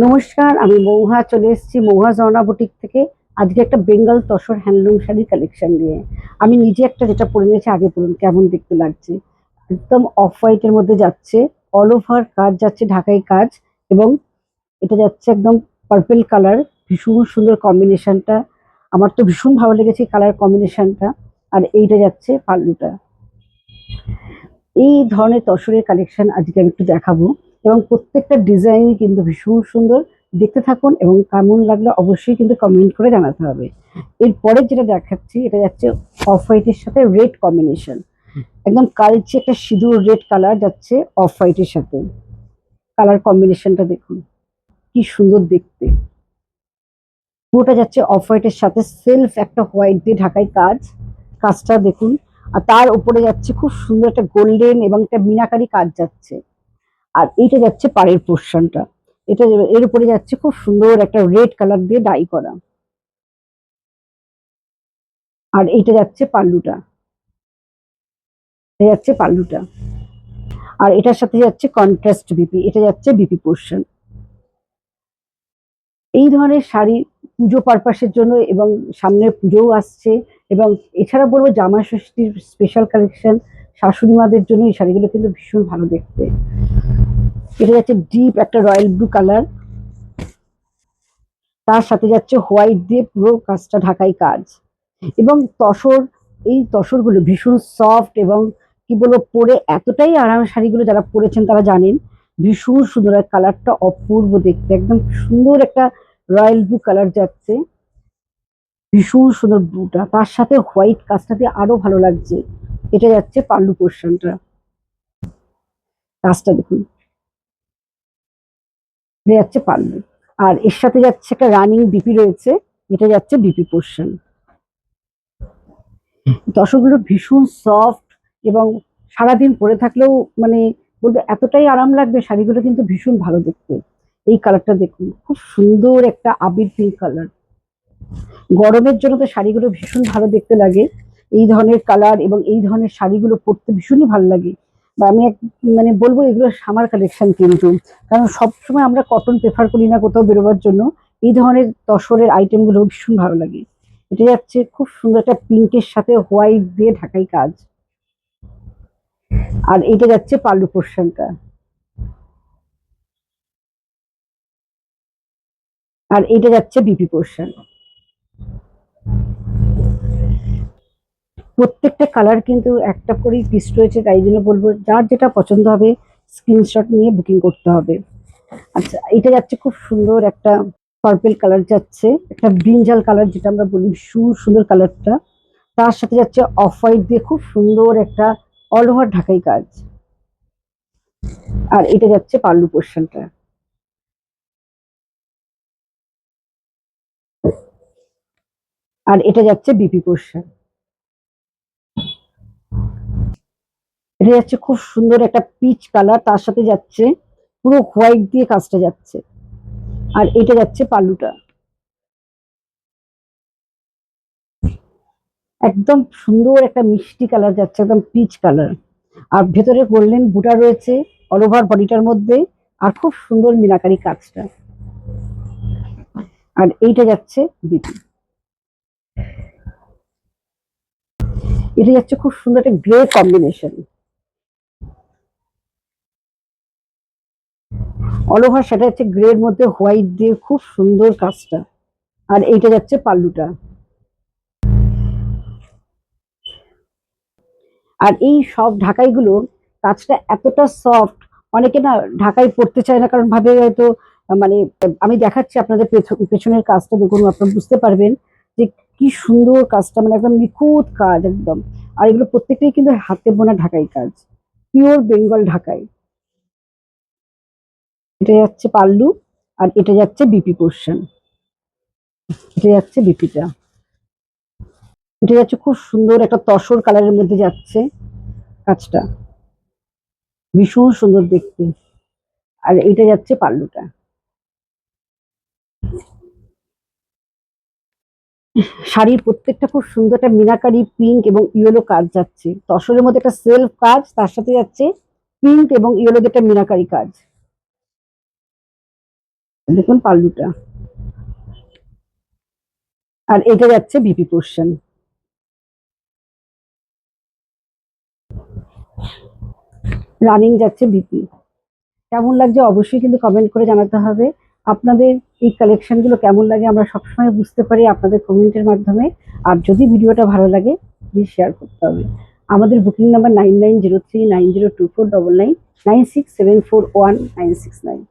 নমস্কার, আমি মৌহা চলে এসেছি মৌহা জর্না বুটিক থেকে। আজকে একটা বেঙ্গল তসর হ্যান্ডলুম শাড়ি কালেকশন নিয়ে। আমি নিজে একটা যেটা পরে নিয়েছি, আগে পড়ুন কেমন দেখতে লাগছে। একদম অফ হোয়াইটের মধ্যে যাচ্ছে, অল ওভার কাজ যাচ্ছে, ঢাকাই কাজ, এবং এটা যাচ্ছে একদম পার্পল কালার। ভীষণ সুন্দর কম্বিনেশনটা, আমার তো ভীষণ ভালো লেগেছে কালার কম্বিনেশনটা। আর এইটা যাচ্ছে পাল্লুটা। এই ধরনের তসরের কালেকশন আজকে আমি একটু দেখাবো, এবং প্রত্যেকটা ডিজাইনই কিন্তু ভীষণ সুন্দর। দেখতে থাকুন এবং কেমন লাগলো অবশ্যই কিন্তু কমেন্ট করে জানাতে হবে। এরপরে যেটা দেখাচ্ছি, এটা যাচ্ছে অফ হোয়াইটের সাথে রেড কম্বিনেশন। একদম কালচে একটা সিঁদুর রেড কালার যাচ্ছে অফ হোয়াইটের সাথে। কালার কম্বিনেশনটা দেখুন কি সুন্দর দেখতে। পুরোটা যাচ্ছে অফ হোয়াইটের সাথে সেলফ একটা হোয়াইট দিয়ে ঢাকাই কাজ। কাজটা দেখুন। আর তার উপরে যাচ্ছে খুব সুন্দর একটা গোল্ডেন এবং একটা মিনাকারি কাজ যাচ্ছে। আর এইটা যাচ্ছে পাড়ের পোর্শনটা। এটা এর উপরে যাচ্ছে খুব সুন্দর একটা রেড কালার দিয়ে ডাই করা। আর এইটা যাচ্ছে পাল্লুটা। এটা যাচ্ছে পাল্লুটা। আর এটার সাথে যাচ্ছে কন্ট্রাস্ট বিপি, এটা যাচ্ছে বিপি পোর্শন। এই ধরনের শাড়ি পুজো পারপাসের জন্য, এবং সামনে পুজোও আসছে, এবং এছাড়া বলবো জামা ষষ্ঠীর স্পেশাল কালেকশন। শাশুড়ি মাদের জন্য এই শাড়িগুলো কিন্তু ভীষণ ভালো দেখতে। এটা যাচ্ছে ডিপ একটা রয়্যাল ব্লু কালার, তার সাথে যাচ্ছে হোয়াইট দিয়ে পুরো কাজটা ঢাকাই কাজ। এবং তসর, এই তসরগুলো ভীষণ সফট, এবং কি বলবো, পরে এতটাই আরাম। শাড়িগুলো যারা পরেছেন তারা জানেন ভীষণ সুন্দর। আর কালারটা অপূর্ব দেখতে, একদম সুন্দর একটা রয়্যাল ব্লু কালার যাচ্ছে। ভীষণ সুন্দর ব্লুটা, তার সাথে হোয়াইট কাজটাতে আরো ভালো লাগছে। এটা যাচ্ছে পাল্লু পোর্শনটা। কাজটা দেখুন, এটা যাচ্ছে পাল্লু। আর এর সাথে যাচ্ছে একটা রানিং বিপি রয়েছে, এটা যাচ্ছে বিপি পোর্শন। তসরগুলো ভীষণ সফট, এবং সারাদিন পরে থাকলেও মানে বলবো এতটাই আরাম লাগবে। শাড়িগুলো কিন্তু ভীষণ ভালো দেখতে। এই কালারটা দেখুন, খুব সুন্দর একটা আবির পিঙ্ক কালার। গরমের জন্য তো শাড়িগুলো ভীষণ ভালো দেখতে লাগে। এই ধরনের কালার এবং এই ধরনের শাড়িগুলো পরতে ভীষণই ভালো লাগে। বা আমি মানে বলবো এগুলো সামার কালেকশন কিন্তু, কারণ সবসময় আমরা কটন প্রেফার করি না কোথাও বেরোবার জন্য। এই ধরনের তসরের আইটেম গুলো ভীষণ ভালো লাগে। এটা যাচ্ছে খুব সুন্দর একটা পিঙ্কের সাথে হোয়াইট দিয়ে ঢাকাই কাজ। আর এটা যাচ্ছে পাল্লু পোর্শনটা। আর এটা যাচ্ছে বিপি পোর্শন। প্রত্যেকটা কালার কিন্তু একটা করেই পিস রয়েছে, তাই জন্য বলবো যার যেটা পছন্দ হবে স্ক্রিনশট নিয়ে বুকিং করতে হবে। আচ্ছা, এটা যাচ্ছে খুব সুন্দর একটা পার্পল কালার যাচ্ছে, একটা ব্রিঞ্জাল কালার যেটা আমরা বলি, ভীষণ সুন্দর কালারটা। তার সাথে যাচ্ছে অফ হোয়াইট দিয়ে খুব সুন্দর একটা অল ওভার ঢাকাই কাজ। আর এটা যাচ্ছে পাল্লু পোর্শনটা। আর এটা যাচ্ছে বিপি পোর্শন। এটা যাচ্ছে খুব সুন্দর একটা পিচ কালার, তার সাথে যাচ্ছে পুরো হোয়াইট দিয়ে কাজটা যাচ্ছে। আর এটা যাচ্ছে পাল্লুটা। একদম সুন্দর একটা মিষ্টি কালার যাচ্ছে, একদম পিচ কালার। আর ভেতরে গোল্ডেন বুটা রয়েছে অল ওভার বডিটার মধ্যে। আর খুব সুন্দর মিনাকারি কাজটা। আর এইটা যাচ্ছে বিপি। এটা যাচ্ছে খুব সুন্দর একটা গ্রে কম্বিনেশন। অল ওভার সেটা হচ্ছে গ্রে এর মধ্যে হোয়াইট দিয়ে খুব সুন্দর কাজটা। আর এইটা যাচ্ছে পাল্লুটা। আর এই সব ঢাকাইগুলো কাজটা এতটা সফট, অনেকে না ঢাকাই পড়তে চায় না, কারণ ভাবে হয়তো মানে আমি দেখাচ্ছি আপনাদের পেছনের কাজটা দেখুন, আপনারা বুঝতে পারবেন যে কি সুন্দর কাজটা, মানে একদম নিখুঁত কাজ একদম। আর এগুলো প্রত্যেকটাই কিন্তু হাতে বোনা ঢাকাই কাজ, পিওর বেঙ্গল ঢাকাই। এটা যাচ্ছে পাল্লু। আর এটা যাচ্ছে বিপি পোর্শন। এটা যাচ্ছে বিপিটা। এটা যাচ্ছে খুব সুন্দর একটা তসর কালারের মধ্যে যাচ্ছে কাজটা, ভীষণ সুন্দর দেখতে। আর এটা যাচ্ছে পাল্লুটা। শাড়ির প্রত্যেকটা খুব সুন্দর একটা মিনাকারি পিঙ্ক এবং ইয়েলো কাজ যাচ্ছে। তসরের মধ্যে একটা সেলফ কাজ, তার সাথে যাচ্ছে পিঙ্ক এবং ইয়েলো একটা মিনাকারি কাজ। দেখুন পাল্লুটা, আর এটা যাচ্ছে বিপি পোর্শন। রানিং যাচ্ছে বিপি। কেমন লাগছে অবশ্যই কিন্তু কমেন্ট করে জানাতে হবে। আপনাদের এই কালেকশন গুলো কেমন লাগে আমরা সবসময় বুঝতে পারি আপনাদের কমেন্টের মাধ্যমে। আর যদি ভিডিওটা ভালো লাগে প্লিজ শেয়ার করতে হবে। আমাদের বুকিং নাম্বার 9903902499 96741969।